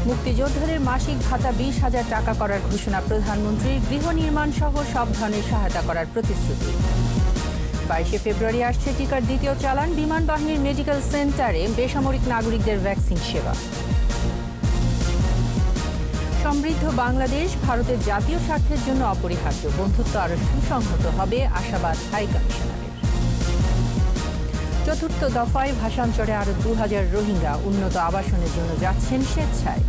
মুক্তিযোদ্ধাদের মাসিক ভাতা 20,000 টাকা করার ঘোষণা প্রধানমন্ত্রীর। গৃহ নির্মাণ সহ সব ধরনের সহায়তা করার প্রতিশ্রুতি। 22 ফেব্রুয়ারি আসছে টিকার দ্বিতীয় চালান। বিমান বাহিনীর মেডিকেল সেন্টারে বেসামরিক নাগরিকদের ভ্যাকসিন সেবা। সমৃদ্ধ বাংলাদেশ ভারতের জাতীয় স্বার্থের জন্য অপরিহার্য। বন্ধুত্ব আরও সুসংহত হবে, আশাবাদ হাই কমিশনারের। চতুর্থ দফায় ভাষান্তরে আরও 2000 রোহিঙ্গা উন্নত আবাসনের জন্য যাচ্ছেন স্বেচ্ছায়।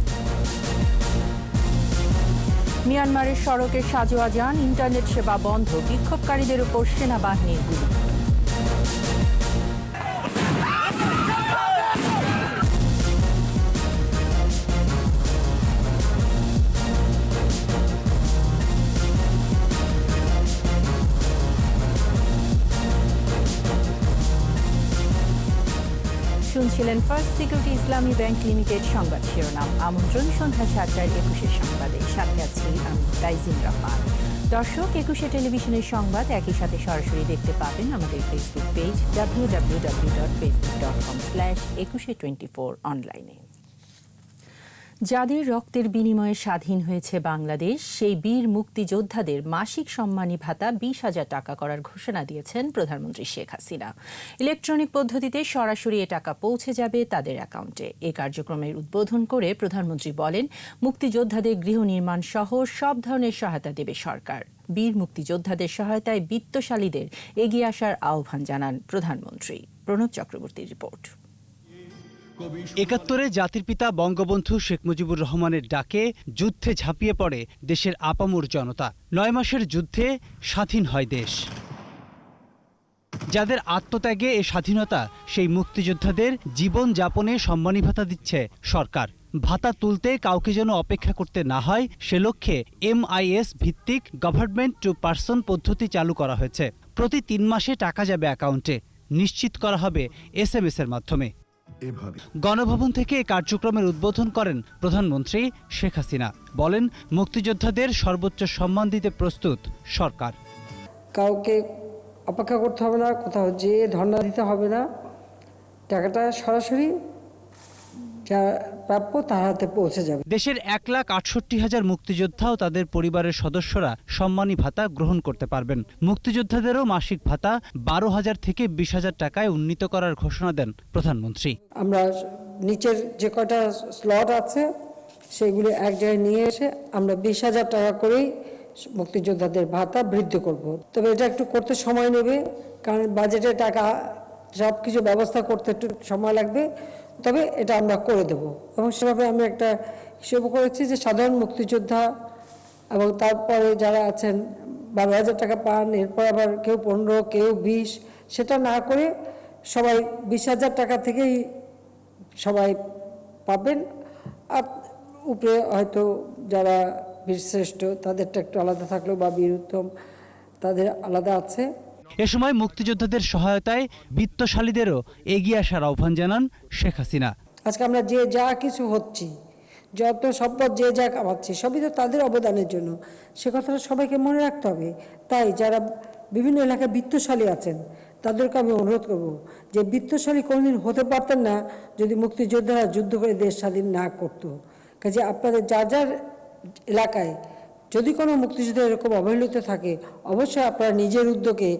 মিয়ানমারের সড়কে সাজোয়া যান, ইন্টারনেট সেবা বন্ধ, বিক্ষোভকারীদের উপর সেনাবাহিনীর গুলি। শুনছিলেন ফার্স্ট সিকিউরিটি ইসলামী ব্যাংক লিমিটেড সংবাদ শিরোনাম। আমন্ত্রণ সন্ধ্যা 7টার 21 সংবাদে। সাথে আছি আমি তাইজিন রহমান। দর্শক, 21 টেলিভিশনের সংবাদ একই সাথে সরাসরি দেখতে পাবেন আমাদের ফেসবুক পেজ www.facebook.com/2124 অনলাইনে। যাদের রক্তের বিনিময়ে স্বাধীন হয়েছে বাংলাদেশ, সেই বীর মুক্তিযোদ্ধাদের মাসিক সম্মানী ভাতা 20,000 টাকা করার ঘোষণা দিয়েছেন প্রধানমন্ত্রী শেখ হাসিনা। ইলেকট্রনিক পদ্ধতিতে সরাসরি এ টাকা পৌঁছে যাবে তাদের অ্যাকাউন্টে। এই কার্যক্রমের উদ্বোধন করে প্রধানমন্ত্রী বলেন, মুক্তিযোদ্ধাদের গৃহ নির্মাণ সহ সব ধরনের সহায়তা দেবে সরকার। বীর মুক্তিযোদ্ধাদের সহায়তায় বিত্তশালীদের এগিয়ে আসার আহ্বান জানান প্রধানমন্ত্রী। প্রণব চক্রবর্তীর রিপোর্ট। ৭১ জাতির পিতা বঙ্গবন্ধু শেখ মুজিবুর রহমানের ডাকে যুদ্ধে ঝাঁপিয়ে পড়ে দেশের আপামর জনতা। 9 মাসের যুদ্ধে স্বাধীন হয় দেশ। যাদের আত্মত্যাগে এ স্বাধীনতা, সেই মুক্তিযোদ্ধাদের জীবন যাপনে সম্মানী ভাতা দিচ্ছে সরকার। ভাতা তুলতে কাউকে যেন অপেক্ষা করতে না হয়, সে লক্ষ্যে MIS ভিত্তিক গভর্নমেন্ট টু পারসন পদ্ধতি চালু করা হয়েছে। প্রতি 3 মাসে টাকা যাবে অ্যাকাউন্টে, নিশ্চিত করা হবে SMS এর মাধ্যমে। গণভবন থেকে এই কার্যক্রমের উদ্বোধন করেন প্রধানমন্ত্রী শেখ হাসিনা। বলেন, মুক্তিযোদ্ধাদের সর্বোচ্চ সম্মান দিতে প্রস্তুত সরকার। কাউকে অপেক্ষা করতে হবে না, কোথাও যেয়ে ধর্ণা দিতে হবে না। টাকাটা সরাসরি যা প্রাপ্য তার হাতে পৌঁছে যাবে। দেশের 1,68,000 মুক্তিযোদ্ধা ও তাদের পরিবারের সদস্যরা সম্মানী ভাতা গ্রহণ করতে পারবেন। মুক্তিযোদ্ধাদেরও মাসিক ভাতা 12,000 থেকে 20,000 টাকায় উন্নীত করার ঘোষণা দেন প্রধানমন্ত্রী। আমরা নিচের যে কটা স্লট আছে সেগুলি এক জায়গায় নিয়ে এসে আমরা 20,000 টাকা করেই মুক্তিযোদ্ধাদের ভাতা বৃদ্ধি করব। তবে এটা একটু করতে সময় নেবে, কারণ বাজেটে টাকা সব কিছু ব্যবস্থা করতে একটু সময় লাগবে। তবে এটা আমরা করে দেব এবং সেভাবে আমি একটা হিসেব করেছি যে সাধারণ মুক্তিযোদ্ধা এবং তারপরে যারা আছেন 12,000 টাকা পান, এরপর আবার কেউ 15, কেউ 20, সেটা না করে সবাই 20,000 টাকা থেকেই সবাই পাবেন। আর উপরে হয়তো যারা বীরশ্রেষ্ঠ তাদেরটা একটু আলাদা থাকলেও বা বীর উত্তম তাদের আলাদা আছে। এ সময় মুক্তিযোদ্ধাদের সহায়তায় বিত্তশালীদেরও এগিয়ে আসার আহ্বান জানান শেখ হাসিনা। আজকে আমরা যে যা কিছু হচ্ছি, যত সম্পদ যে যা কামাচ্ছি, সবই তো তাদের অবদানের জন্য। সে কথাটা সবাইকে মনে রাখতে হবে। তাই যারা বিভিন্ন এলাকায় বিত্তশালী আছেন তাদেরকে আমি অনুরোধ করব যে বিত্তশালী কোনোদিন হতে পারতেন না যদি মুক্তিযোদ্ধারা যুদ্ধ করে দেশ স্বাধীন না করতো। কাজে আপনাদের যার যার এলাকায় যদি কোনো মুক্তিযুদ্ধ এরকম অবহেলিত থাকে, অবশ্যই আপনারা নিজের উদ্যোগে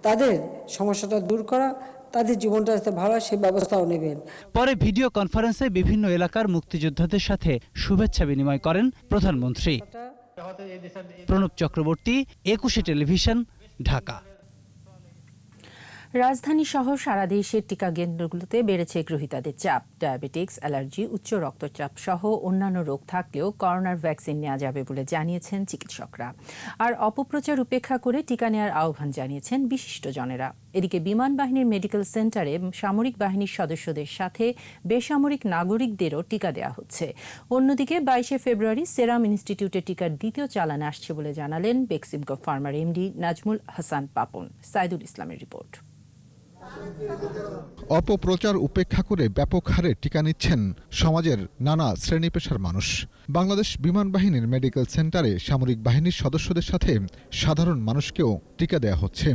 তাদের সমস্যাটা দূর করা, তাদের জীবনটা যাতে ভালো হয় সে ব্যবস্থাও নেবেন। পরে ভিডিও কনফারেন্সে বিভিন্ন এলাকার মুক্তিযোদ্ধাদের সাথে শুভেচ্ছা বিনিময় করেন প্রধানমন্ত্রী। প্রণব চক্রবর্তী, 21 টেলিভিশন, ঢাকা। রাজধানী সহ সারা দেশের টিকা কেন্দ্রগুলোতে বেড়েছে গ্রহীতাদের চাপ। ডায়াবেটিক্স, অ্যালার্জি, উচ্চ রক্তচাপ সহ অন্যান্য রোগ থাকলেও করোনার ভ্যাকসিন নেওয়া যাবে বলে জানিয়েছেন চিকিৎসকরা। আর অপপ্রচার উপেক্ষা করে টিকা নেওয়ার আহ্বান জানিয়েছেন বিশিষ্টজনেরা। এদিকে বিমান বাহিনীর মেডিকেল সেন্টারে সামরিক বাহিনীর সদস্যদের সাথে বেসামরিক নাগরিকদেরও টিকা দেওয়া হচ্ছে। অন্যদিকে 22 ফেব্রুয়ারি সেরাম ইনস্টিটিউটে টিকার দ্বিতীয় চালান আসছে বলে জানালেন বেক্সিমকো ফার্মার MD নাজমুল হাসান পাপন। সাইদুল ইসলামের রিপোর্ট। অপপ্রচার উপেক্ষা করে ব্যাপক হারে টিকা নিচ্ছেন সমাজের নানা শ্রেণী পেশার মানুষ। বাংলাদেশ বিমান বাহিনীর মেডিকেল সেন্টারে সামরিক বাহিনীর সদস্যদের সাথে সাধারণ মানুষকেও টিকা দেওয়া হচ্ছে।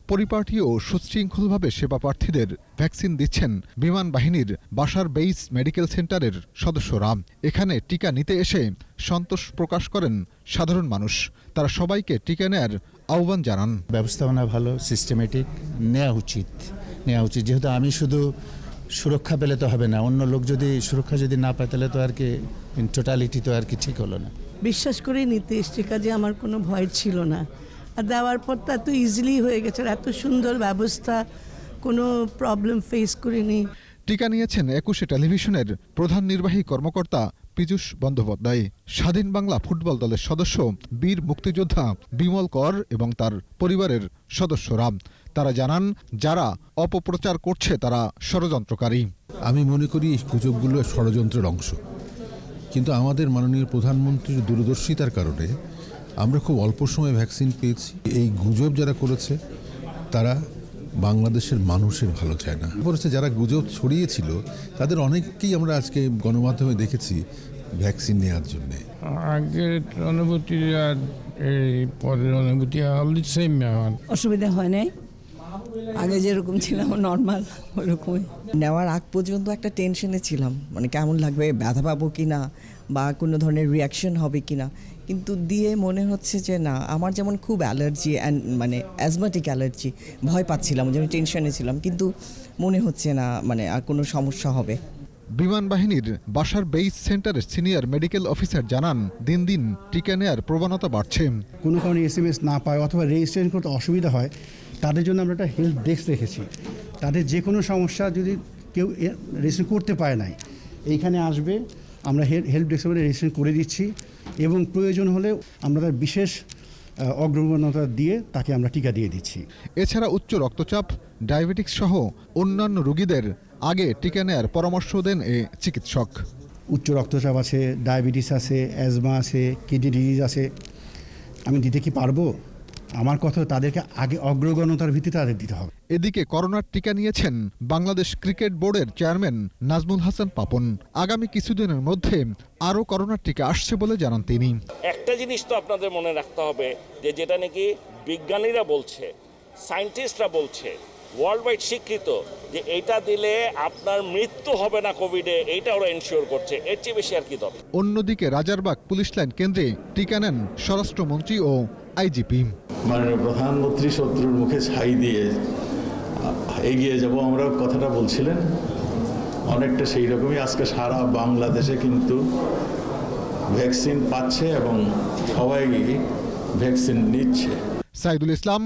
পরিপাটি ও সুশৃঙ্খলভাবে সেবা প্রার্থীদের ভ্যাকসিন দিচ্ছেন বিমান বাহিনীর বাশার বেইস মেডিকেল সেন্টারের সদস্যরা। এখানে টিকা নিতে এসে সন্তোষ প্রকাশ করেন সাধারণ মানুষ। তারা সবাইকে টিকা নেয়ার আহ্বান জানান। ব্যবস্থাপনা ভালো, সিস্টেমেটিক, নেওয়া উচিত। যেহেতু আমি শুধু সুরক্ষা পেলে তো হবে না, অন্য লোক যদি সুরক্ষা যদি না পায় তাহলে তো আর কি ইন টোটালিটি তো আর কি ঠিক হলো না। বিশ্বাস করে নিতে এসছি, কাজে আমার কোনো ভয় ছিল না। আর দেওয়ার পর তো এত ইজিলি হয়ে গেছে, এত সুন্দর ব্যবস্থা, কোনো প্রবলেম ফেস করিনি। টিকা নিয়েছেন একুশে টেলিভিশনের প্রধান নির্বাহী কর্মকর্তা পীযূষ বন্দ্যোপাধ্যায়, স্বাধীন বাংলা ফুটবল দলের সদস্য বীর মুক্তিযোদ্ধা বিমল কর এবং তার পরিবারের সদস্যরা। তারা জানান, যারা অপপ্রচার করছে তারা ষড়যন্ত্রকারী। আমি মনে করি এই গুজবগুলো ষড়যন্ত্রের অংশ, কিন্তু আমাদের মাননীয় প্রধানমন্ত্রীর দূরদর্শিতার কারণে আমরা খুব অল্প সময়ে ভ্যাকসিন পেয়েছি। এই গুজব যারা করেছে তারা বাংলাদেশের মানুষের ভালো চায় না। বলেছে যারা গুজব ছড়িয়েছিল তাদের অনেককেই আমরা আজকে গণমাধ্যমে দেখেছি ভ্যাকসিন নেওয়ার জন্য। আগের অনুভূতি আর এই পরের অনুভূতি সেম। আমার অসুবিধা হয় নাই, আগে যেরকম ছিলাম নর্মাল ওরকমই। নেওয়ার আগ পর্যন্ত একটা টেনশনে ছিলাম, মানে কেমন লাগবে, ব্যথা পাবো কি না বা কোনো ধরনের রিয়াকশন হবে কি না, কিন্তু দিয়ে মনে হচ্ছে যে না, আমার যেমন খুব অ্যালার্জি মানে অ্যাজমাটিক অ্যালার্জি, ভয় পাচ্ছিলাম, যেমন টেনশনে ছিলাম, কিন্তু মনে হচ্ছে না মানে আর কোনো সমস্যা হবে। বিমান বাহিনীর বাশার বেইস সেন্টারের সিনিয়র মেডিকেল অফিসার জানান, দিন দিন টিকা নেয়ার প্রবণতা বাড়ছে। কোনো কারণে SMS না পায় অথবা রেজিস্ট্রেশন করতে অসুবিধা হয়, তাদের জন্য আমরা একটা হেল্প ডেস্ক রেখেছি। তাদের যে কোনো সমস্যা যদি কেউ রেজিস্ট্রেশন করতে পারে নাই, এইখানে আসবে, আমরা হেল্প ডেস্কে রেজিস্ট্রেশন করে দিচ্ছি এবং প্রয়োজন হলে আমরা তার বিশেষ অগ্রগণ্যতা দিয়ে তাকে আমরা টিকা দিয়ে দিচ্ছি। এছাড়া উচ্চ রক্তচাপ, ডায়াবেটিক্স সহ অন্যান্য রোগীদের আগে টিকা নেয়ার পরামর্শ দেন এ চিকিৎসক। উচ্চ রক্তচাপ আছে, ডায়াবেটিস আছে, অ্যাজমা আছে, কিডনি ডিজিজ আছে, আমি দিতে কি পারবো? আমার কথা তাদেরকে আগে অগ্রগণ্যতার ভিত্তিতে তাদের দিতে হবে। এদিকে করোনার টিকা নিয়েছেন বাংলাদেশ ক্রিকেট বোর্ডের চেয়ারম্যান নাজমুল হাসান পাপন। আগামী কিছুদিনের মধ্যে আরও করোনার টিকা আসছে বলে জানান তিনি। একটা জিনিস তো আপনাদের মনে রাখতে হবে যে যেটা নাকি বিজ্ঞানীরা বলছে, সায়েন্টিস্টরা বলছে, ওয়ার্ল্ড ওয়াইড স্বীকৃত, যে এটা দিলে আপনার মৃত্যু হবে না কোভিডে, এইটা ওরা এনশিওর করছে। এর চেয়ে বেশি আর কি দরকার। অন্যদিকে রাজারবাগ পুলিশ লাইন কেন্দ্রে টিকা নেন স্বরাষ্ট্রমন্ত্রী ও আইজিপি। মাননীয় প্রধানমন্ত্রী শত্রুর মুখে ছাই দিয়ে এগিয়ে যাব আমরা কথাটা বলছিলেন, অনেকটা সেই রকমই আজকে সারা বাংলাদেশে কিন্তু ভ্যাকসিন পাচ্ছে এবং সবাই ভ্যাকসিন নিচ্ছে। সাইদুল ইসলাম,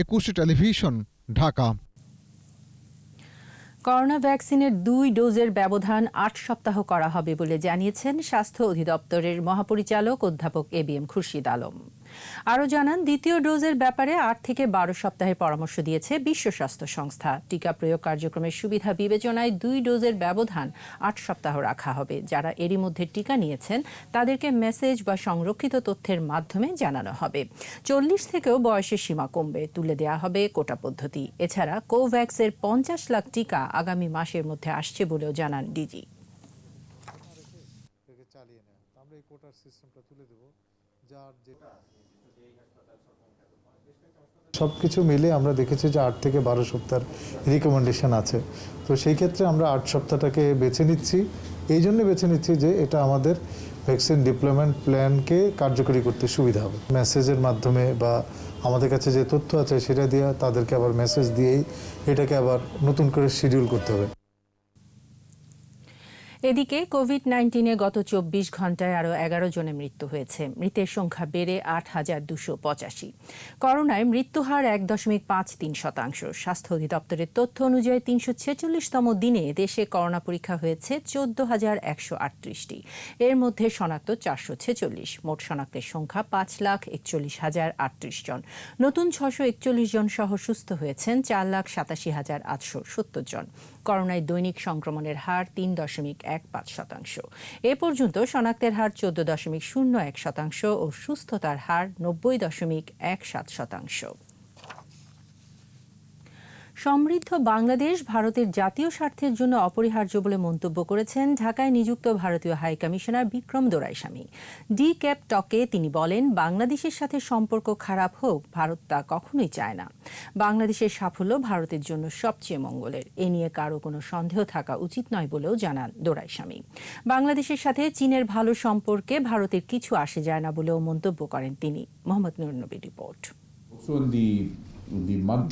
একুশে টেলিভিশন, ঢাকা। করোনা ভ্যাকসিনের 2 ডোজের ব্যবধান 8 সপ্তাহ করা হবে বলে জানিয়েছেন স্বাস্থ্য অধিদপ্তরের মহাপরিচালক অধ্যাপক ABM খুরশিদ আলম। আরও জানান, দ্বিতীয় ডোজের ব্যাপারে 8 থেকে 12 সপ্তাহের পরামর্শ দিয়েছে বিশ্ব স্বাস্থ্য সংস্থা। টিকা প্রয়োগ কার্যক্রমের সুবিধা বিবেচনায় 2 ডোজের ব্যবধান 8 সপ্তাহ রাখা হবে। যারা এরই মধ্যে টিকা নিয়েছেন তাদেরকে মেসেজ বা সংরক্ষিত তথ্যের মাধ্যমে জানানো হবে। 40 থেকেও বয়সের সীমা কমবে, তুলে দেওয়া হবে কোটা পদ্ধতি। এছাড়া কোভ্যাক্সের 50 লাখ টিকা আগামী মাসের মধ্যে আসছে বলেও জানান ডিজি। সবকিছু মিলে আমরা দেখেছি যে 8 থেকে 12 সপ্তাহের রিকমেন্ডেশন আছে। তো সেই ক্ষেত্রে আমরা 8 সপ্তাহটাকে বেছে নিচ্ছি। এই জন্য বেছে নিচ্ছি যে এটা আমাদের ভ্যাকসিন ডিপ্লয়মেন্ট প্ল্যানকে কার্যকরী করতে সুবিধা হবে। মেসেজের মাধ্যমে বা আমাদের কাছে যে তথ্য আছে সেটা দিয়ে তাদেরকে আবার মেসেজ দিয়েই এটাকে আবার নতুন করে শিডিউল করতে হবে। এদিকে কোভিড-19-এ গত 24 ঘন্টায় আরও 11 জনের মৃত্যু হয়েছে। মৃতের সংখ্যা বেড়ে 8,285। করোনায় মৃত্যুহার 1.53%। স্বাস্থ্য অধিদপ্তরের তথ্য অনুযায়ী 346তম দিনে দেশে করোনা পরীক্ষা হয়েছে 14,138টি। এর মধ্যে শনাক্ত 446। মোট শনাক্তের সংখ্যা 5,41,038 জন। নতুন 641 জন সহ সুস্থ হয়েছেন 4,87,870 জন। করোনায় দৈনিক সংক্রমণের হার 3.15%। এ পর্যন্ত শনাক্তের হার 14.01% ও সুস্থতার হার 90.17%। সমৃদ্ধ বাংলাদেশ ভারতের জাতীয় স্বার্থের জন্য অপরিহার্য বলে মন্তব্য করেছেন ঢাকায় নিযুক্ত ভারতীয় high commissioner Vikram Doraiswami. D-cap টকে তিনি বলেন, বাংলাদেশের সাথে সম্পর্ক খারাপ হোক, ভারত তা কখনোই চায় না। বাংলাদেশের সাফল্য ভারতের জন্য সবচেয়ে মঙ্গলের, এ নিয়ে কারো কোনো সন্দেহ থাকা উচিত নয় বলেও জানান দোরাইস্বামী। বাংলাদেশের সাথে চীনের ভালো সম্পর্কে ভারতের কিছু আসে যায় না বলেও মন্তব্য করেন তিনি। মোহাম্মদ নুরুন নবীর রিপোর্ট।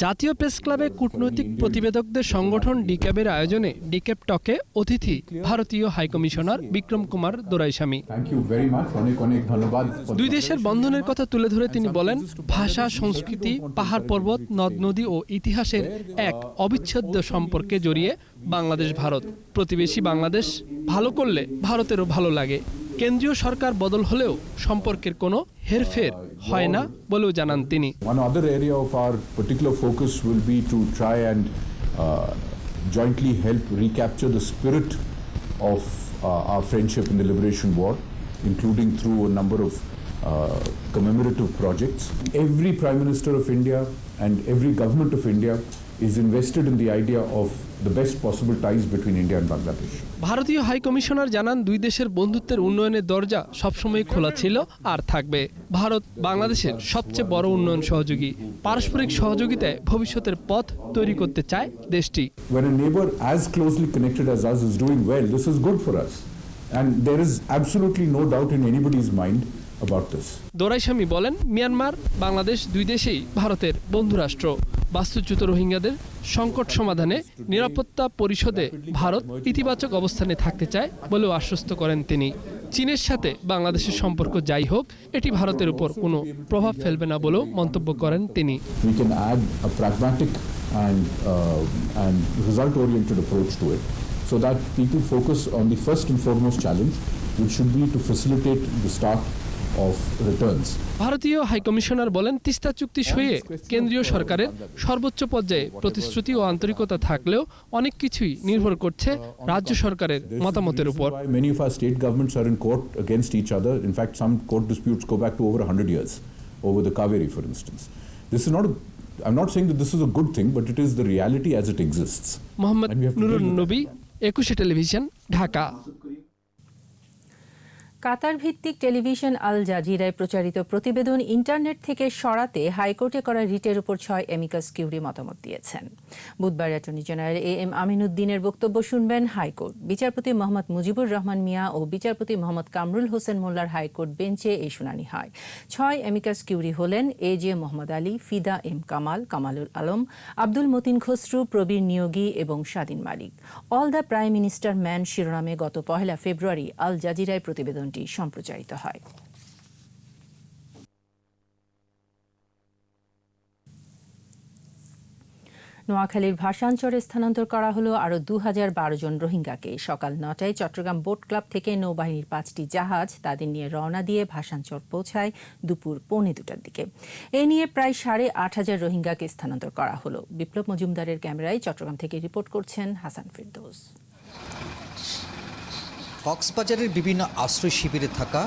জাতীয় প্রেস ক্লাবে কূটনৈতিক প্রতিবেদকদের সংগঠন ডি-ক্যাবের আয়োজনে ডি-ক্যাপ টকে অতিথি ভারতীয় হাইকমিশনার বিক্রম কুমার দোরাইস্বামী। দুই দেশের বন্ধনের কথা তুলে ধরে তিনি বলেন, ভাষা, সংস্কৃতি, পাহাড় পর্বত, নদ নদী ও ইতিহাসের এক অবিচ্ছেদ্য সম্পর্কে জড়িয়ে বাংলাদেশ ভারত। প্রতিবেশী বাংলাদেশ ভালো করলে ভারতেরও ভালো লাগে। কেন্দ্রীয় সরকার বদল হলেও সম্পর্কের কোনো হেরফের হয় না বলেও জানান তিনি। One other area of our particular focus will be to try and jointly help recapture the spirit of our friendship in the Liberation War, including through a number of commemorative projects. Every Prime Minister of India and every government of India is invested in the idea of the best possible ties between India and Bangladesh. ভারতীয় high commissioner জানান, দুই দেশের বন্ধুত্বের উন্নয়নের দরজা সবসময় খোলা ছিল আর থাকবে। ভারত বাংলাদেশের সবচেয়ে বড় উন্নয়ন সহযোগী। পারস্পরিক সহযোগিতায় ভবিষ্যতের পথ তৈরি করতে চায় দেশটি। When a neighbor as closely connected as us is doing well, this is good for us. And there is absolutely no doubt in anybody's mind about this. Doraiswami বলেন, মিয়ানমার, বাংলাদেশ দুই দেশেই ভারতের বন্ধুরাষ্ট্র। বাস্তুচ্যুত রোহিঙ্গাদের সংকট সমাধানে নিরাপত্তা পরিষদে ভারত ইতিবাচক অবস্থানে থাকতে চায় বলেও আশ্বস্ত করেন তিনি। চীনের সাথে বাংলাদেশের সম্পর্ক যাই হোক, এটি ভারতের উপর কোনো প্রভাব ফেলবে না বলেও মন্তব্য করেন তিনি। We can add a pragmatic and result-oriented approach to it, so that people focus on the first and foremost challenge, which should be to facilitate the start of returns. ভারতীয় হাইকমিশনার বলেন, তিস্তা চুক্তি সইয়ে কেন্দ্রীয় সরকারের সর্বোচ্চ পর্যায়ে প্রতিশ্রুতি ও আন্তরিকতা থাকলেও অনেক কিছুই নির্ভর করছে রাজ্য সরকারের মতামতের উপর। Many of our state governments are in court against each other. In fact, some court disputes go back to over 100 years over the Kaveri, for instance. This is not I'm not saying that this is a good thing, but it is the reality as it exists. Mohammad Nurun নবী, 21 television, Dhaka. কাতার ভিত্তিক television আল জাজিরায় প্রচারিত প্রতিবেদন internet থেকে সরাতে হাইকোর্টে করা রিটের উপর 6 amicus curiae মতামত দিয়েছেন। বুধবার অ্যাটর্নি জেনারেল এম আমিনুদ্দিনের বক্তব্য শুনবেন হাইকোর্ট। বিচারপতি মোহাম্মদ মুজিবুর রহমান মিয়া ও বিচারপতি মোহাম্মদ কামরুল হোসেন মোল্লার হাইকোর্ট বেঞ্চে এই শুনানি হয়। 6 অ্যামিকাস কিউরি হলেন এজে মোহাম্মদ আলী, ফিদা এম কামাল, কামালুল আলম, আব্দুল মতিন খসরু, প্রবীর নিয়োগী এবং Swadhin Malik. All the prime minister man শিরোনামে গত 1 ফেব্রুয়ারি আল জাজিরায় প্রতিবেদন সম্প্রচারিত হয়। নোয়াখালীর ভাসানচরে স্থানান্তর করা হলো আরও 2012 জন রোহিঙ্গাকে। সকাল 9টায় চট্টগ্রাম বোট ক্লাব থেকে নৌবাহিনীর 5টি জাহাজ তাদের নিয়ে রওনা দিয়ে ভাসানচর পৌঁছায় দুপুর 1:45টার দিকে। এ নিয়ে প্রায় 8,500 রোহিঙ্গাকে স্থানান্তর করা হলো। বিপ্লব মজুমদারের ক্যামেরায় চট্টগ্রাম থেকে রিপোর্ট করছেন হাসান ফেরদৌস। কক্সবাজারের বিভিন্ন আশ্রয় শিবিরে থাকা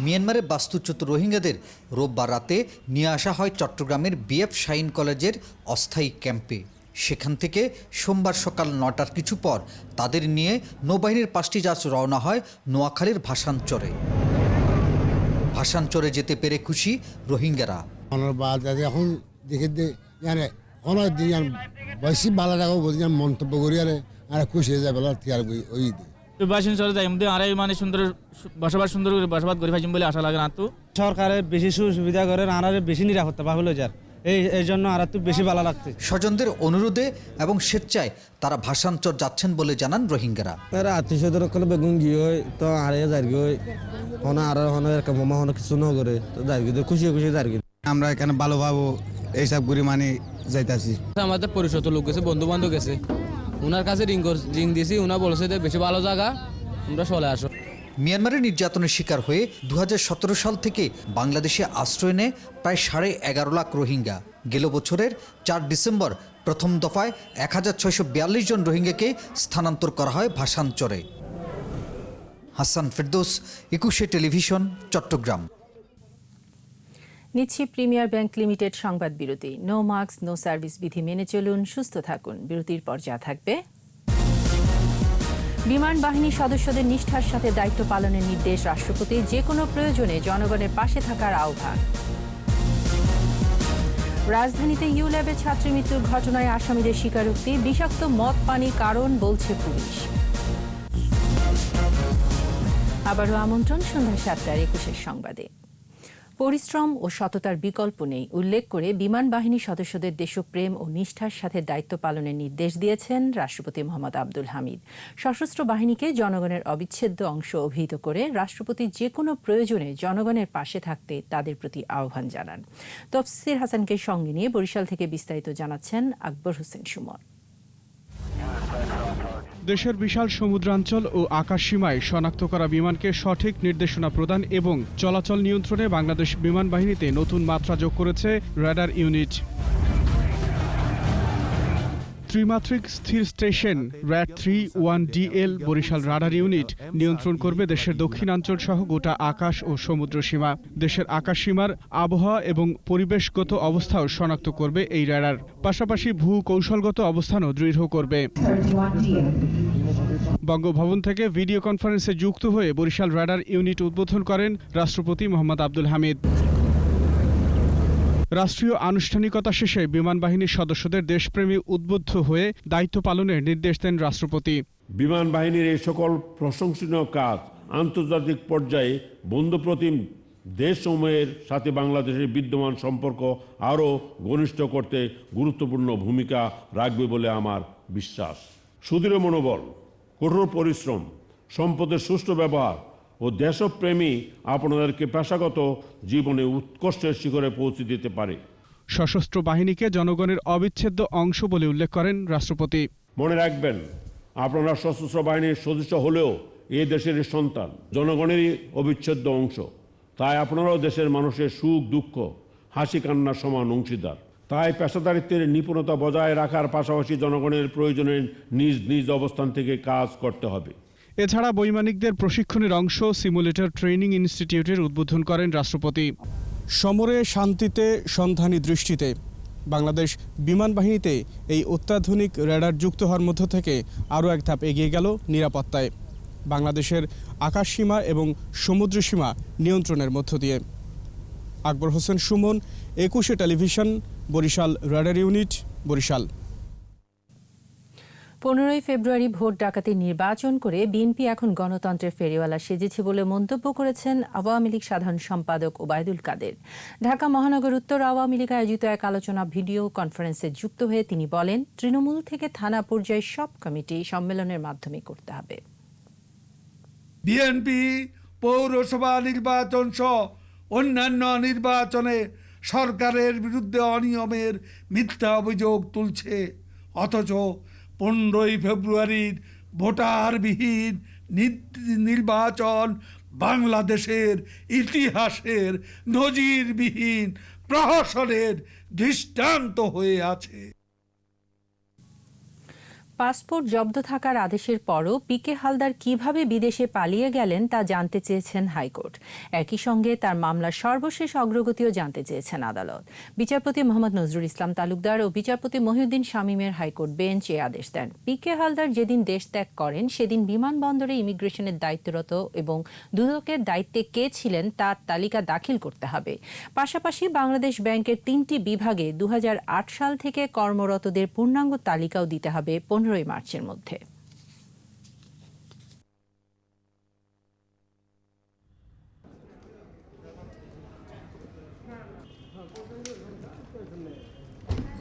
মিয়ানমারের বাস্তুচ্যুত রোহিঙ্গাদের রোববার রাতে নিয়ে আসা হয় চট্টগ্রামের বিএফ শাইন কলেজের অস্থায়ী ক্যাম্পে। সেখান থেকে সোমবার সকাল 9টার কিছু পর তাদের নিয়ে নৌবাহিনীর 5টি জাহাজ রওনা হয় নোয়াখালীর ভাসানচরে। ভাসানচরে যেতে পেরে খুশি রোহিঙ্গারা। এখন দেখে জানে অনেক দিন বেশি ভালো লাগো মন্তব্য করি আর খুশি হয়ে যাবে ওই বাসিন চলে যায় মধ্যে আড়াই মানে সুন্দর করে বসবাস করে ফাইছিম বলে আশা লাগে না। তো সরকারের বেশি সুবিধা করে আর বেশি নিরাপত্তা পাওয়া হলো যার এই জন্য আর একটু বেশি ভালো লাগছে। স্বজনদের অনুরোধে এবং স্বেচ্ছায় তারা ভাসানচর যাচ্ছেন বলে জানান রোহিঙ্গারা। আত্মীয়স্বজন করলে বেগুন গিয়ে তো আড়াই যার গিয়ে আর মামা কিছু ন করে তো যার গিয়ে খুশি খুশি যার গিয়ে আমরা এখানে ভালোভাবে এইসব করে মানে যাইতাছি। আমাদের পরিষদ লোক গেছে, বন্ধু বান্ধব গেছে, ওনার কাছে রিং দিয়েছি, ওনার বলেছে যে বেশি ভালো জায়গা, আমরা চলে আসো। মিয়ানমারের নির্যাতনের শিকার হয়ে 2017 সাল থেকে বাংলাদেশে আশ্রয় নেয় প্রায় 11.5 লাখ রোহিঙ্গা। গেল বছরের 4 ডিসেম্বর প্রথম দফায় 1642 জন রোহিঙ্গাকে স্থানান্তর করা হয় ভাসানচরে। হাসান ফেরদৌস, 21 টেলিভিশন, চট্টগ্রাম। নিচ্ছি প্রিমিয়ার ব্যাংক লিমিটেড সংবাদ বিরতি। নো মাস্ক নো সার্ভিস বিধি মেনে চলুন, সুস্থ থাকুন। বিরতির পর যা থাকবে: বিমান বাহিনীর সদস্যদের নিষ্ঠার সাথে দায়িত্ব পালনের নির্দেশ রাষ্ট্রপতি, যে কোনো প্রয়োজনে জনগণের পাশে থাকার আহ্বান। রাজধানীতে ইউল্যাবে ছাত্রী মৃত্যুর ঘটনায় আসামিদের স্বীকারোক্তি, বিষাক্ত মদ পানি কারণ বলছে পুলিশ। আবারও আমন্ত্রণ সন্ধ্যা 7টার 21 সংবাদে। পরিশ্রম ও সততার বিকল্প নেই উল্লেখ করে বিমান বাহিনীর সদস্যদের দেশপ্রেম ও নিষ্ঠার সাথে দায়িত্ব পালনের নির্দেশ দিয়েছেন রাষ্ট্রপতি মোহাম্মদ আব্দুল হামিদ। সশস্ত্র বাহিনীকে জনগণের অবিচ্ছেদ্য অংশ অভিহিত করে রাষ্ট্রপতি যে কোনো প্রয়োজনে জনগণের পাশে থাকতে তাদের প্রতি আহ্বান জানান। তফসির হাসানকে সঙ্গে নিয়ে বরিশাল থেকে বিস্তারিত জানাচ্ছেন আকবর হোসেন সুমন। দেশের বিশাল সমুদ্রাঞ্চল ও আকাশসীমায় শনাক্ত করা বিমানকে সঠিক নির্দেশনা প্রদান এবং চলাচল নিয়ন্ত্রণে বাংলাদেশ বিমান বাহিনীতে নতুন মাত্রা যোগ করেছে রেডার ইউনিট। ত্রিমাত্রিক স্থির station RAD-3-1DL Barishal radar unit নিয়ন্ত্রণ করবে দেশের দক্ষিণাঞ্চল সহ গোটা আকাশ ও সমুদ্র সীমা। দেশের আকাশসীমার আবহাওয়া এবং পরিবেশগত অবস্থাও শনাক্ত করবে এই রেডার, পাশাপাশি ভূ কৌশলগত অবস্থানও দৃঢ় করবে। বঙ্গভবন থেকে ভিডিও কনফারেন্সে যুক্ত হয়ে বরিশাল রাডার ইউনিট উদ্বোধন করেন রাষ্ট্রপতি মোহাম্মদ আব্দুল হামিদ। রাষ্ট্রীয় আনুষ্ঠানিকতা শেষে বিমান বাহিনীর সদস্যদের দেশপ্রেমী উদ্বুদ্ধ হয়ে দায়িত্ব পালনের নির্দেশ দেন রাষ্ট্রপতি। বিমান বাহিনীর এই সকল প্রশংসনীয় কাজ আন্তর্জাতিক পর্যায়ে বন্ধুপ্রতিম দেশসমূহের সাথে বাংলাদেশের বিদ্যমান সম্পর্ক আরও ঘনিষ্ঠ করতে গুরুত্বপূর্ণ ভূমিকা রাখবে বলে আমার বিশ্বাস। সুদৃঢ় মনোবল, কঠোর পরিশ্রম, সম্পদের সুষ্ঠু ব্যবহার ও দেশপ্রেমী আপনাদেরকে পেশাগত জীবনে উৎকর্ষের শিখরে পৌঁছে দিতে পারে। সশস্ত্র বাহিনীকে জনগণের অবিচ্ছেদ্য অংশ বলে উল্লেখ করেন রাষ্ট্রপতি। মনে রাখবেন, আপনারা সশস্ত্র বাহিনীর সদস্য হলেও এ দেশের সন্তান, জনগণেরই অবিচ্ছেদ্য অংশ। তাই আপনারাও দেশের মানুষের সুখ দুঃখ হাসি কান্নার সমান অংশীদার। তাই পেশাদারিত্বের নিপুণতা বজায় রাখার পাশাপাশি জনগণের প্রয়োজনে নিজ নিজ অবস্থান থেকে কাজ করতে হবে। এছাড়া বৈমানিকদের প্রশিক্ষণের অংশ সিমুলেটর ট্রেনিং ইনস্টিটিউটের উদ্বোধন করেন রাষ্ট্রপতি। সমরে শান্তিতে সন্ধানী দৃষ্টিতে বাংলাদেশ বিমান বাহিনীতে এই অত্যাধুনিক রেডার যুক্ত হওয়ার মধ্য থেকে আরও এক ধাপ এগিয়ে গেল নিরাপত্তায়, বাংলাদেশের আকাশসীমা এবং সমুদ্র সীমা নিয়ন্ত্রণের মধ্য দিয়ে। Akbar Hossain Suman, 21 television, Barishal radar unit, Barishal. 15 ফেব্রুয়ারি ভোট ডাকাতির নির্বাচন করে বিএনপি এখন গণতন্ত্রের ফেরিওয়ালা সেজেছে বলে মন্তব্য করেছেন আওয়ামী লীগ সাধারণ সম্পাদক ওবায়দুল কাদের। ঢাকা মহানগর উত্তর আওয়ামী লীগ আয়োজিত এক আলোচনা ভিডিও কনফারেন্সে যুক্ত হয়ে তিনি বলেন, তৃণমূল থেকে থানা পর্যায়ে সব কমিটি সম্মেলনের মাধ্যমে করতে হবে। বিএনপি পৌরসভা নির্বাচন সহ অন্যান্য নির্বাচনে সরকারের বিরুদ্ধে অনিয়মের মিথ্যা অভিযোগ তুলছে, অথচ 15 ফেব্রুয়ারির ভোটারবিহীন নির্বাচন বাংলাদেশের ইতিহাসের নজিরবিহীন প্রহসনের দৃষ্টান্ত হয়ে আছে। পাসপোর্ট জব্দ থাকার আদেশের পরও পিকে হালদার কিভাবে বিদেশে পালিয়ে গেলেন তা জানতে চেয়েছেন হাইকোর্ট। একই সঙ্গে তার মামলার সর্বশেষ অগ্রগতিও জানতে চেয়েছেন আদালত। বিচারপতি মোহাম্মদ নজরুল ইসলাম তালুকদার ও বিচারপতি মহিউদ্দিন শামীমের হাইকোর্ট বেঞ্চ এ আদেশ দেন। পিকে হালদার যেদিন দেশ ত্যাগ করেন সেদিন বিমানবন্দরে ইমিগ্রেশনের দায়িত্বরত এবং দুদকের দায়িত্বে কে ছিলেন তার তালিকা দাখিল করতে হবে। পাশাপাশি বাংলাদেশ ব্যাংকের 3টি বিভাগে 2008 সাল থেকে কর্মরতদের পূর্ণাঙ্গ তালিকাও দিতে হবে 15 মার্চের মধ্যে।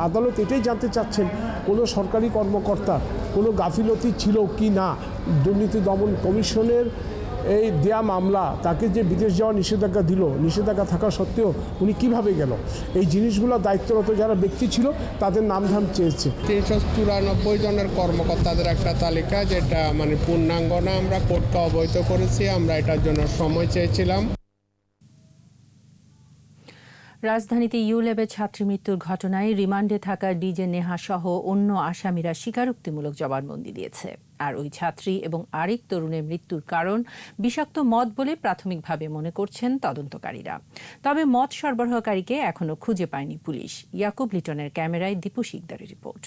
আদালত এটাই জানতে চাচ্ছেন কোনো সরকারি কর্মকর্তা কোনো গাফিলতি ছিল কি না। দুর্নীতি দমন কমিশনের এই দেয়া মামলা তাকে যে বিদেশ যাওয়ার নিষেধাজ্ঞা দিল, নিষেধাজ্ঞা থাকা সত্ত্বেও উনি কিভাবে গেল, এই জিনিসগুলো দায়িত্বরত যারা ব্যক্তি ছিল তাদের নামধাম চেয়েছে। 394 জনের কর্মকর্তাদের একটা তালিকা, যেটা মানে পূর্ণাঙ্গ না, আমরা কোর্টকে অবহিত করেছি, আমরা এটার জন্য সময় চেয়েছিলাম। রাজধানীতে ইউল্যাবের ছাত্রী মৃত্যুর ঘটনায় রিমান্ডে থাকা ডিজে নেহা সহ অন্য আসামিরা স্বীকারোক্তিমূলক জবানবন্দি দিয়েছে। আর ওই ছাত্রী এবং আরেক তরুণের মৃত্যুর কারণ বিষাক্ত মদ বলে প্রাথমিকভাবে মনে করছেন তদন্তকারীরা। তবে মদ সরবরাহকারীকে এখনো খুঁজে পায়নি পুলিশ। ইয়াকুব লিটনের ক্যামেরায় দীপু শিকদারের রিপোর্ট।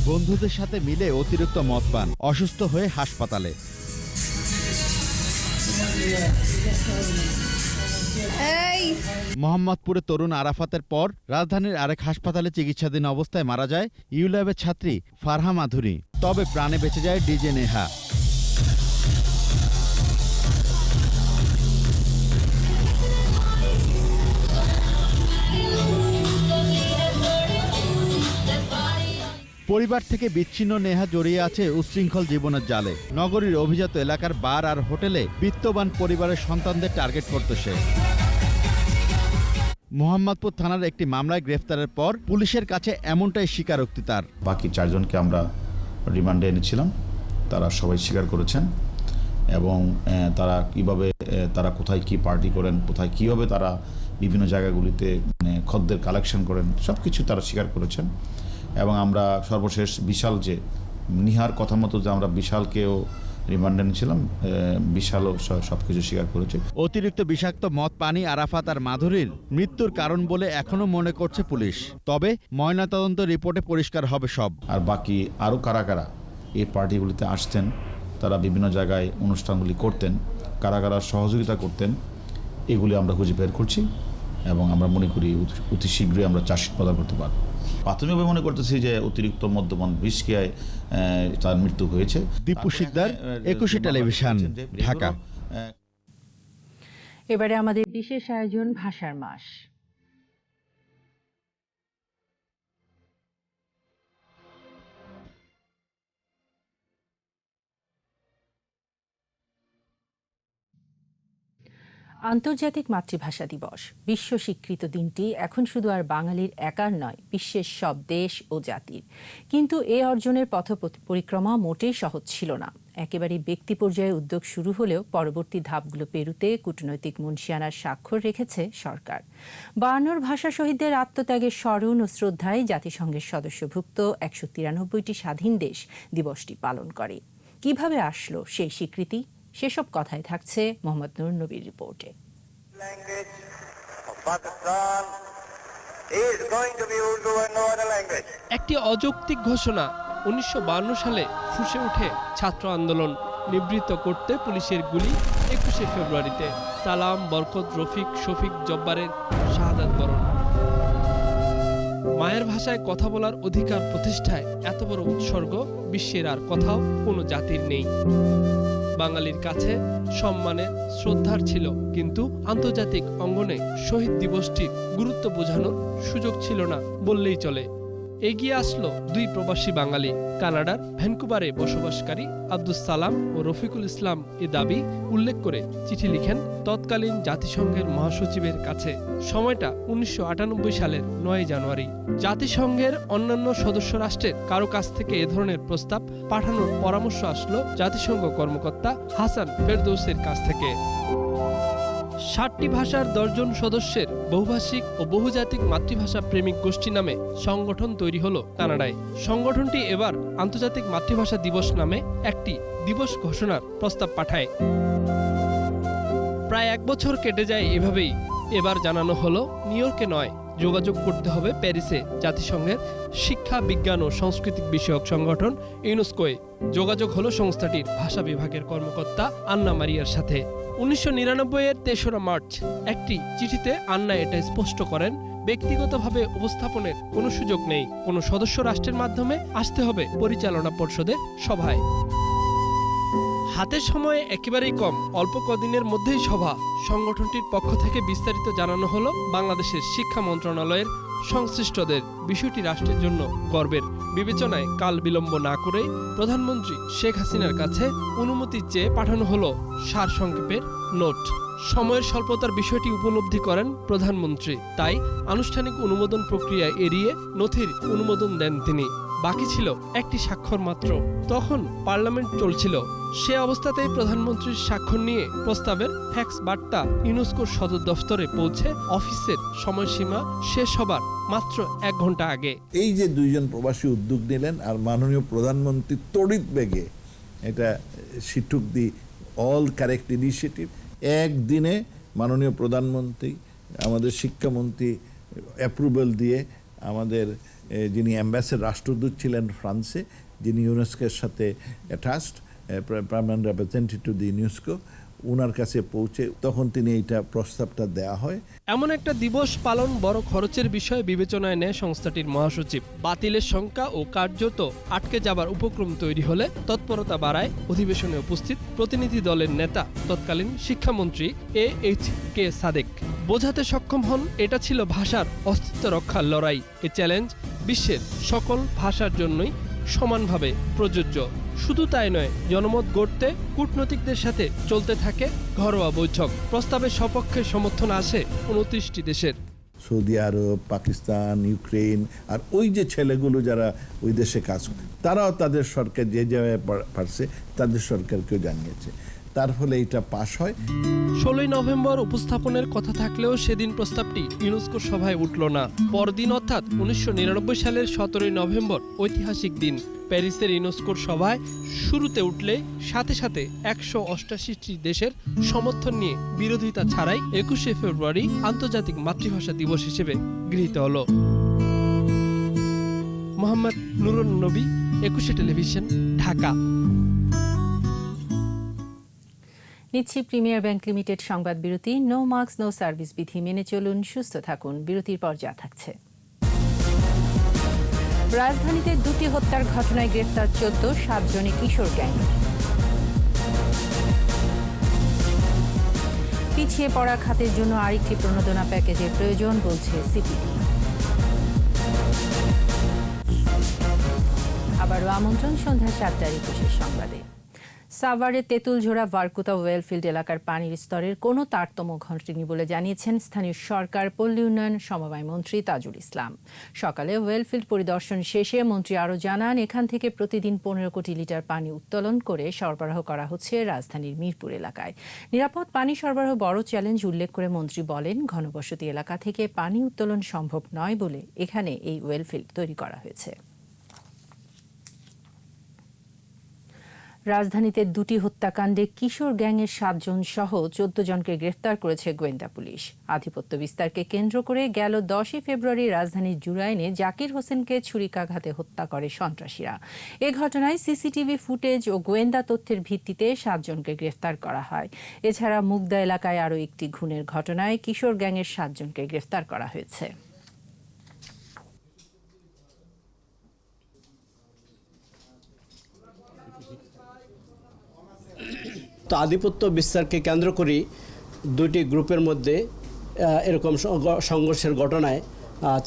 বন্ধুদের সাথে মিলে অতিরিক্ত মদ পান, অসুস্থ হয়ে হাসপাতালে। মোহাম্মদপুরে তরুণ আরাফাতের পর রাজধানীর আরেক হাসপাতালে চিকিৎসাধীন অবস্থায় মারা যায় ইউল্যাবের ছাত্রী ফারহা মাধুরী। তবে প্রাণে বেঁচে যায় ডিজে নেহা। পরিবার থেকে বিচ্ছিন্ন নেহা জড়িয়ে আছে উচ্ছৃঙ্খল জীবনের জালে। নগরীর অভিজাত এলাকার বার আর হোটেলে বিত্তবান পরিবারের সন্তানদের টার্গেট করত সে। মোহাম্মদপুর থানার একটি মামলায় গ্রেফতারের পর পুলিশের কাছে এমনটাই স্বীকারোক্তি তার। বাকি 4 জনকে আমরা রিমান্ডে এনেছিলাম, তারা সবাই স্বীকার করেছেন এবং তারা কোথায় কি পার্টি করেন, কোথায় কীভাবে তারা বিভিন্ন জায়গাগুলিতে খদ্দের কালেকশন করেন, সব কিছু তারা স্বীকার করেছেন। এবং আমরা সর্বশেষ বিশাল যে নিহার কথা মতো যে আমরা বিশালকেও রিমান্ডে নিয়েছিলাম, বিশালও সবকিছু স্বীকার করেছে। অতিরিক্ত বিষাক্ত মদ পানি আরাফাত আর মাধুরীর মৃত্যুর কারণ বলে এখনো মনে করছে পুলিশ। তবে ময়নাতদন্ত রিপোর্টে পরিষ্কার হবে সব। আর বাকি আরও কারা কারা এই পার্টিগুলিতে আসতেন, তারা বিভিন্ন জায়গায় অনুষ্ঠানগুলি করতেন, কারা কারা সহযোগিতা করতেন, এগুলি আমরা খুঁজে বের করছি এবং আমরা মনে করি অতি শীঘ্রই আমরা চার্জশিট প্রদান করতে পারব। প্রাথমিকভাবে মনে করতেছি যে অতিরিক্ত মদ্যপান বিষক্রিয়ায় তার মৃত্যু হয়েছে। দীপু শিকদার, 21 টেলিভিশন, ঢাকা। এবারে আমাদের বিশেষ আয়োজন ভাষার মাস। আন্তর্জাতিক মাতৃভাষা দিবস, বিশ্ব স্বীকৃত দিনটি এখন শুধু আর বাঙালির একার নয়, বিশ্বের সব দেশ ও জাতির। কিন্তু এ অর্জনের পথ পরিক্রমা মোটেই সহজ ছিল না। একেবারে ব্যক্তি পর্যায়ে উদ্যোগ শুরু হলেও পরবর্তী ধাপগুলো পেরুতে কূটনৈতিক মুনশিয়ানার স্বাক্ষর রেখেছে সরকার। 52 ভাষা শহীদদের আত্মত্যাগের স্মরণ ও শ্রদ্ধায় জাতিসংঘের সদস্যভুক্ত 193টি স্বাধীন দেশ দিবসটি পালন করে। কিভাবে আসলো সেই স্বীকৃতি, সেসব কথাই থাকছে মোহাম্মদ নূর নবীর রিপোর্টে। একটি অযৌক্তিক ঘোষণা 1952 সালে ফুঁসে ওঠে ছাত্র আন্দোলন নিবৃত্ত করতে পুলিশের গুলি 21শে ফেব্রুয়ারিতে। সালাম, বরকত, রফিক, শফিক, জব্বারের শাহাদাত বরণ। মায়ের ভাষায় কথা বলার অধিকার প্রতিষ্ঠায় এত বড় উৎসর্গ বিশ্বের আর কোথাও কোনো জাতির নেই। বাঙালির কাছে সম্মানের, শ্রদ্ধার ছিল, কিন্তু আন্তর্জাতিক অঙ্গনে শহীদ দিবসটির গুরুত্ব বোঝানোর সুযোগ ছিল না বললেই চলে। এগিয়ে আসলো 2 প্রবাসী বাঙালি। কানাডার ভ্যানকুভারে বসবাসকারী আব্দুস সালাম ও রফিকুল ইসলাম এ দাবি উল্লেখ করে চিঠি লিখেন তৎকালীন জাতিসংঘের মহাসচিবের কাছে। সময়টা 1998 সালের 9 জানুয়ারি। জাতিসংঘের অন্যান্য সদস্য রাষ্ট্রের কারো কাছ থেকে এ ধরনের প্রস্তাব পাঠানোর পরামর্শ আসলো জাতিসংঘ কর্মকর্তা হাসান ফেরদৌসের কাছ থেকে। 60টি ভাষার 10 জন সদস্যের বহুভাষিক ও বহুজাতিক মাতৃভাষা প্রেমিক গোষ্ঠী নামে সংগঠন তৈরি হলো কানাডায়। সংগঠনটি এবার আন্তর্জাতিক মাতৃভাষা দিবস নামে একটি দিবস ঘোষণার প্রস্তাব পাঠায়। প্রায় 1 বছর কেটে যায় এভাবেই। এবার জানানো হলো নিউ ইয়র্কে নয়, যোগাযোগ করতে হবে প্যারিসে জাতিসংঘের শিক্ষা, বিজ্ঞান ও সাংস্কৃতিক বিষয়ক সংগঠন ইউনেস্কোয়ে। যোগাযোগ হলো সংস্থাটির ভাষা বিভাগের কর্মকর্তা আন্না মারিয়ার সাথে। 1999-এর 3রা মার্চ একটি চিঠিতে আন্না এটা স্পষ্ট করেন, ব্যক্তিগতভাবে উপস্থাপনের কোনো সুযোগ নেই, কোনো সদস্য রাষ্ট্রের মাধ্যমে আসতে হবে পরিচালনা পর্ষদের সভায়। হাতের সময় একেবারেই কম, অল্প কদিনের মধ্যেই সভা। সংগঠনটির পক্ষ থেকে বিস্তারিত জানানো হলো বাংলাদেশের শিক্ষা মন্ত্রণালয়ের সংশ্লিষ্টদের। বিষয়টি রাষ্ট্রের জন্য গর্বের। বিবেচনায় কাল বিলম্ব না করেই প্রধানমন্ত্রী শেখ হাসিনার কাছে অনুমতি চেয়ে পাঠানো হলো সারসংক্ষেপের নোট। সময়ের স্বল্পতার বিষয়টি উপলব্ধি করেন প্রধানমন্ত্রী, তাই আনুষ্ঠানিক অনুমোদন প্রক্রিয়া এড়িয়ে নথির অনুমোদন দেন তিনি। বাকি ছিল একটি স্বাক্ষর মাত্র। তখন পার্লামেন্ট চলছিল। সে অবস্থাতেই প্রধানমন্ত্রীর স্বাক্ষর নিয়ে প্রস্তাবের ফ্যাক্স বার্তা ইউনেস্কোর সদর দফতরে পৌঁছে অফিসের সময়সীমা শেষ হবার মাত্র 1 ঘন্টা আগে। এই যে দুইজন প্রবাসী উদ্যোগ নিলেন আর মাননীয় প্রধানমন্ত্রী তড়িৎ বেগে এটা she took the all correct initiative। একদিনে মাননীয় প্রধানমন্ত্রী আমাদের শিক্ষামন্ত্রী অ্যাপ্রুভাল দিয়ে আমাদের যিনি অ্যাম্বাসেডর রাষ্ট্রদূত ছিলেন ফ্রান্সে, যিনি ইউনেস্কোর সাথে attached permanent representative to the UNESCO, ওনার কাছে পৌঁছে তখন তিনি এইটা প্রস্তাবটা দেয়া হয়। এমন একটা দিবস পালন বড় খরচের বিষয় বিবেচনায় নেয় সংস্থাটির মহাসচিব। বাতিলের শঙ্কা ও কার্যত আটকে যাবার উপক্রম তৈরি হলে তৎপরতা বাড়ায় অধিবেশনে উপস্থিত প্রতিনিধি দলের নেতা তৎকালীন শিক্ষামন্ত্রী AHK সাদেক। বোঝাতে সক্ষম হন এটা ছিল ভাষার অস্তিত্ব রক্ষার লড়াই। এ চ্যালেঞ্জ বিশ্বের সকল ভাষার জন্যই সমানভাবে প্রযোজ্য। শুধু তাই নয়, জনমত গড়তে কূটনীতিকদের সাথে চলতে থাকে ঘরোয়া বৈঠক। প্রস্তাবের সপক্ষে সমর্থন আসে 29টি দেশের। সৌদি আরব, পাকিস্তান, ইউক্রেন আর ওই যে ছেলেগুলো যারা ওই দেশে কাজ করে তারাও তাদের সরকার যে জায়গায় পারছে তাদের সরকারকেও জানিয়েছে। তার ফলে এটা পাশ হয়। 16 নভেম্বর উপস্থাপনের কথা থাকলেও সেদিন প্রস্তাবটি ইউনেস্কো সভায় উঠল না। পরদিন অর্থাৎ 1999 সালের 17 নভেম্বর ঐতিহাসিক দিন প্যারিসের ইউনেস্কোর সভায় শুরুতে উঠলে সাথে সাথে 188 দেশের সমর্থন নিয়ে বিরোধিতা ছাড়াই 21শে ফেব্রুয়ারি আন্তর্জাতিক মাতৃভাষা দিবস হিসেবে গৃহীত হল। মোহাম্মদ নুরুন নবী, 21শে টেলিভিশন, ঢাকা। নিচ্ছি প্রিমিয়ার ব্যাংক লিমিটেড সংবাদ বিরতি। নো মাস্ক নো সার্ভিস বিধি মেনে চলুন, সুস্থ থাকুন। বিরতির পর যা থাকছে। রাজধানীতে 2টি হত্যার ঘটনায় গ্রেফতার 7 জনে কিশোর গ্যাং। পিছিয়ে পড়া খাতের জন্য আরেকটি প্রণোদনা প্যাকেজের প্রয়োজন বলছে সিপিডি। আবারও আমন্ত্রণ সন্ধ্যা 7টার 21 সংবাদে। সাভারের তেঁতুলঝোড়া ভারকুতা ওয়েলফিল্ড এলাকার পানির স্তরের কোনো তারতম্য ঘটেনি বলে জানিয়েছেন স্থানীয় সরকার পল্লী উন্নয়ন সমবায় মন্ত্রী তাজুল ইসলাম। সকালে ওয়েলফিল্ড পরিদর্শন শেষে মন্ত্রী আরও জানান, এখান থেকে প্রতিদিন 15 কোটি লিটার পানি উত্তোলন করে সরবরাহ করা হচ্ছে রাজধানীর মিরপুর এলাকায়। নিরাপদ পানি সরবরাহ বড় চ্যালেঞ্জ উল্লেখ করে মন্ত্রী বলেন, ঘনবসতি এলাকা থেকে পানি উত্তোলন সম্ভব নয় বলে এখানে এই ওয়েলফিল্ড তৈরি করা হয়েছে। রাজধানীতে 2টি হত্যাকাণ্ডে কিশোর গ্যাংয়ের 7 জন সহ 14 জনকে গ্রেফতার করেছে গোয়েন্দা পুলিশ। আধিপত্য বিস্তারকে কেন্দ্র করে গেল 10 ফেব্রুয়ারি রাজধানীর জুরাইনে জাকির হোসেনকে ছুরিকাঘাতে হত্যা করে সন্ত্রাসীরা। এ ঘটনায় সিসিটিভি ফুটেজ ও গোয়েন্দা তথ্যের ভিত্তিতে 7 জনকে গ্রেফতার করা হয়। এছাড়া মুগদা এলাকায় আরও একটি খুনের ঘটনায় কিশোর গ্যাংয়ের 7 জনকে গ্রেফতার করা হয়েছে। তো আধিপত্য বিস্তারকে কেন্দ্র করে 2টি গ্রুপের মধ্যে এরকম সংঘর্ষের ঘটনায়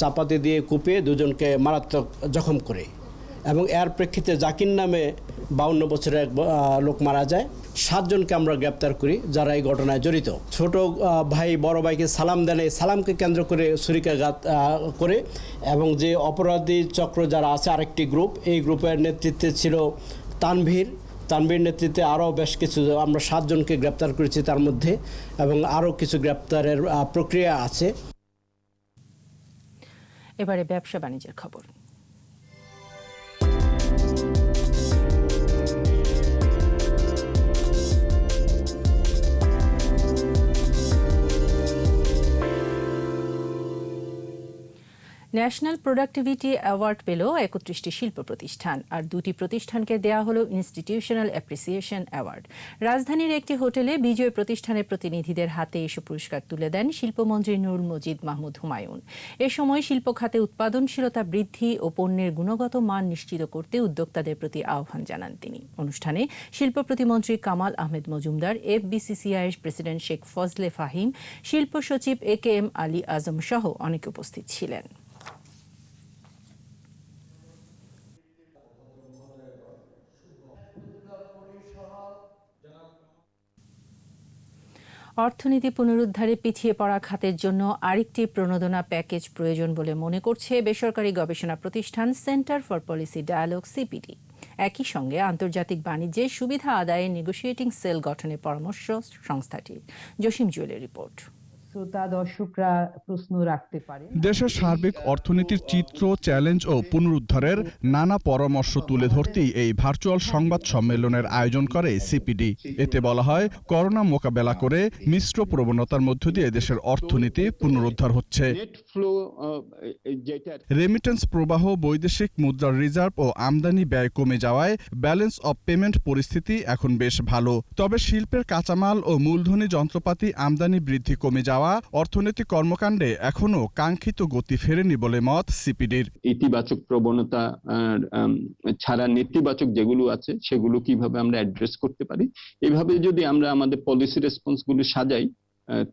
চাপাতি দিয়ে কুপিয়ে 2 জনকে মারাত্মক জখম করে এবং এর প্রেক্ষিতে জাকির নামে 52 বছরের এক লোক মারা যায়। 7 জনকে আমরা গ্রেপ্তার করি যারা এই ঘটনায় জড়িত। ছোট ভাই বড় ভাইকে সালাম দেন, এই সালামকে কেন্দ্র করে ছুরিকাঘাত করে এবং যে অপরাধী চক্র যারা আছে আরেকটি গ্রুপ, এই গ্রুপের নেতৃত্বে ছিল তানভীর নেতৃত্বে আরও বেশ কিছু আমরা 7 জনকে গ্রেপ্তার করেছি তার মধ্যে, এবং আরও কিছু গ্রেপ্তারের প্রক্রিয়া আছে। এবারে ব্যবসা বাণিজ্যের খবর। ন্যাশনাল প্রোডাক্টিভিটি অ্যাওয়ার্ড পেল 31টি শিল্প প্রতিষ্ঠান, আর 2টি প্রতিষ্ঠানকে দেয়া হলো ইনস্টিটিউশনাল অ্যাপ্রিসিয়েশন অ্যাওয়ার্ড। রাজধানীর একটি হোটেলে বিজয়ী প্রতিষ্ঠানের প্রতিনিধিদের হাতে এসব পুরস্কার তুলে দেন শিল্পমন্ত্রী নুরুল মজিদ মাহমুদ হুমায়ুন। এ সময় শিল্প খাতে উৎপাদনশীলতা বৃদ্ধি ও পণ্যের গুণগত মান নিশ্চিত করতে উদ্যোক্তাদের প্রতি আহ্বান জানান তিনি। অনুষ্ঠানে শিল্প প্রতিমন্ত্রী কামাল আহমেদ মজুমদার, FBCCI এর প্রেসিডেন্ট শেখ ফজলে ফাহিম, শিল্প সচিব AKM আলী আজম সহ অনেকে উপস্থিত ছিলেন। অর্থনীতি পুনরুদ্ধারে পিছিয়ে পড়া খাতের জন্য আরেকটি প্রণোদনা প্যাকেজ প্রয়োজন বলে মনে করছে বেসরকারি গবেষণা প্রতিষ্ঠান Center for Policy Dialogue CPD. একই সঙ্গে আন্তর্জাতিক বাণিজ্যে সুবিধা আদায়ে নেগোশিয়েটিং সেল গঠনের পরামর্শ সংস্থাটির। জসিম জুয়েলের রিপোর্ট। দর্শকরা প্রশ্ন রাখতে পারে। দেশের সার্বিক অর্থনীতির চিত্র, চ্যালেঞ্জ ও পুনরুদ্ধারের নানা পরামর্শ তুলে ধরতেই এই ভার্চুয়াল সংবাদ সম্মেলনের আয়োজন করে সিপিডি। এতে বলা হয়, করোনা মোকাবেলা করে মিশ্র প্রবণতার মধ্য দিয়ে দেশের অর্থনীতি পুনরুদ্ধার হচ্ছে। রেমিটেন্স প্রবাহ, বৈদেশিক মুদ্রার রিজার্ভ ও আমদানি ব্যয় কমে যাওয়ায় ব্যালেন্স অব পেমেন্ট পরিস্থিতি এখন বেশ ভালো। তবে শিল্পের কাঁচামাল ও মূলধনী যন্ত্রপাতি আমদানি বৃদ্ধি কমে যাওয়া অর্থনৈতিক কর্মকাণ্ডে এখনো কাঙ্ক্ষিত গতি ফেরেনি বলে মত সিপিডির। ইতিবাচক প্রবণতা ছাড়া নেতিবাচক যেগুলো আছে সেগুলো কিভাবে আমরা অ্যাড্রেস করতে পারি, এভাবে যদি আমরা আমাদের পলিসি রেসপন্সগুলো সাজাই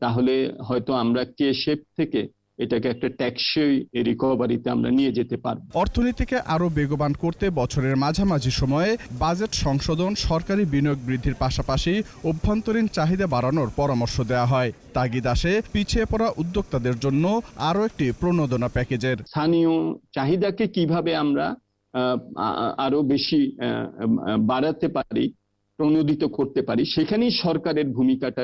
তাহলে হয়তো আমরা কে শেপ থেকে এটাকে একটা ট্যাক্সই রিকভারিতে আমরা নিয়ে যেতে পারব। অর্থনীতিকে আরো বেগবান করতে বছরের মাঝামাঝি সময়ে বাজেট সংশোধন, সরকারি বিনিয়োগ বৃদ্ধির পাশাপাশি অভ্যন্তরীণ চাহিদা বাড়ানোর পরামর্শ দেওয়া হয়। তাগিদ আসে পিছিয়ে পড়া উদ্যোক্তাদের জন্য আরো একটি প্রণোদনা প্যাকেজের। স্থানীয় চাহিদাকে কিভাবে আমরা আরো বেশি বাড়াতে পারি, প্রণোদিত করতে পারি, সেখানেই সরকারের ভূমিকাটা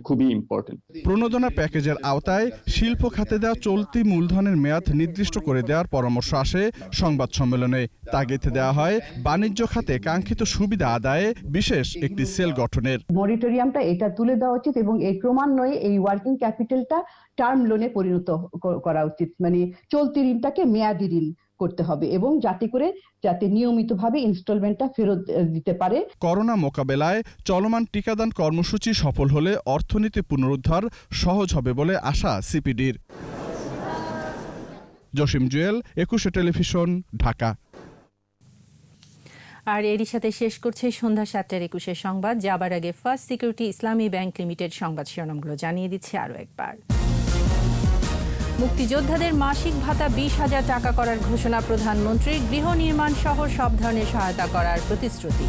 খুবই ইম্পর্টেন্ট। প্রণোদনা প্যাকেজের আওতায় শিল্প খাতে দেওয়া চলতি মূলধনের মেয়াদ নির্দিষ্ট করে দেওয়ার পরামর্শ আসে সংবাদ সম্মেলনে। তাগিদ দেওয়া হয় বাণিজ্য খাতে কাঙ্ক্ষিত সুবিধা আদায়ে বিশেষ একটি সেল গঠনের। মনিটরিয়ামটা এটা তুলে দেওয়া উচিত এবং এই ক্রমান্বয়ে এই ওয়ার্কিং ক্যাপিটালটা টার্ম লোনে পরিণত করা উচিত, মানে চলতি ঋণটাকে মেয়াদি ঋণ করতে হবে এবং যাতে নিয়মিতভাবে ইনস্টলমেন্টটা ফেরত দিতে পারে। করোনা মোকাবেলায় চলমান টিকাদান কর্মসূচি সফল হলে অর্থনীতি পুনরুদ্ধার সহজ হবে বলে আশা সিপিডির। জসিম জুয়েল, 21 টেলিভিশন, ঢাকা। আর এরই সাথে শেষ করছে সন্ধ্যা 7টার 21 সংবাদ। যাবার আগে ফার্স্ট সিকিউরিটি ইসলামী ব্যাংক লিমিটেড সংবাদ শিরোনামগুলো জানিয়ে দিচ্ছে আরও একবার। মুক্তিযোদ্ধাদের মাসিক ভাতা 20,000 টাকা করার ঘোষণা প্রধানমন্ত্রীর। গৃহ নির্মাণ সহ সব ধরনের সহায়তা করার প্রতিশ্রুতি।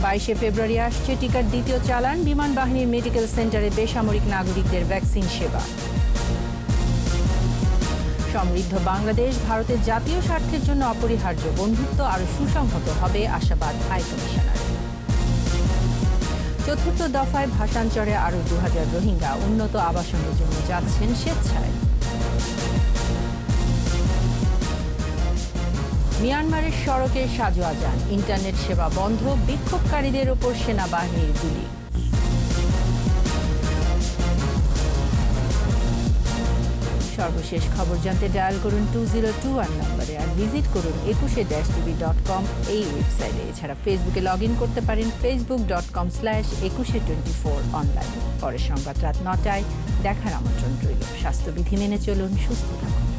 22 ফেব্রুয়ারি আসছে টিকার দ্বিতীয় চালান। বিমান বাহিনীর মেডিকেল সেন্টারে বেসামরিক নাগরিকদের ভ্যাকসিন সেবা। সমৃদ্ধ বাংলাদেশ ভারতের জাতীয় স্বার্থের জন্য অপরিহার্য। বন্ধুত্ব আরও সুসংহত হবে, আশাবাদ হাই কমিশনার। চতুর্থ দফায় ভাষান্তরে আরও 2000 রোহিঙ্গা উন্নত আবাসনের জন্য যাচ্ছেন স্বেচ্ছায়। মিয়ানমারের সড়কে সাজোয়াজান, ইন্টারনেট সেবা বন্ধ, বিক্ষোভকারীদের ওপর সেনাবাহিনীর গুলি। সর্বশেষ খবর জানতে ডায়াল করুন 2021 নম্বরে আর ভিজিট করুন 21-tv.com এই ওয়েবসাইটে। এছাড়া ফেসবুকে লগ ইন করতে পারেন facebook.com/2124 অনলাইন। পরের সংবাদ রাত 9টায় দেখার আমন্ত্রণ রইল। স্বাস্থ্যবিধি মেনে চলুন, সুস্থ থাকুন।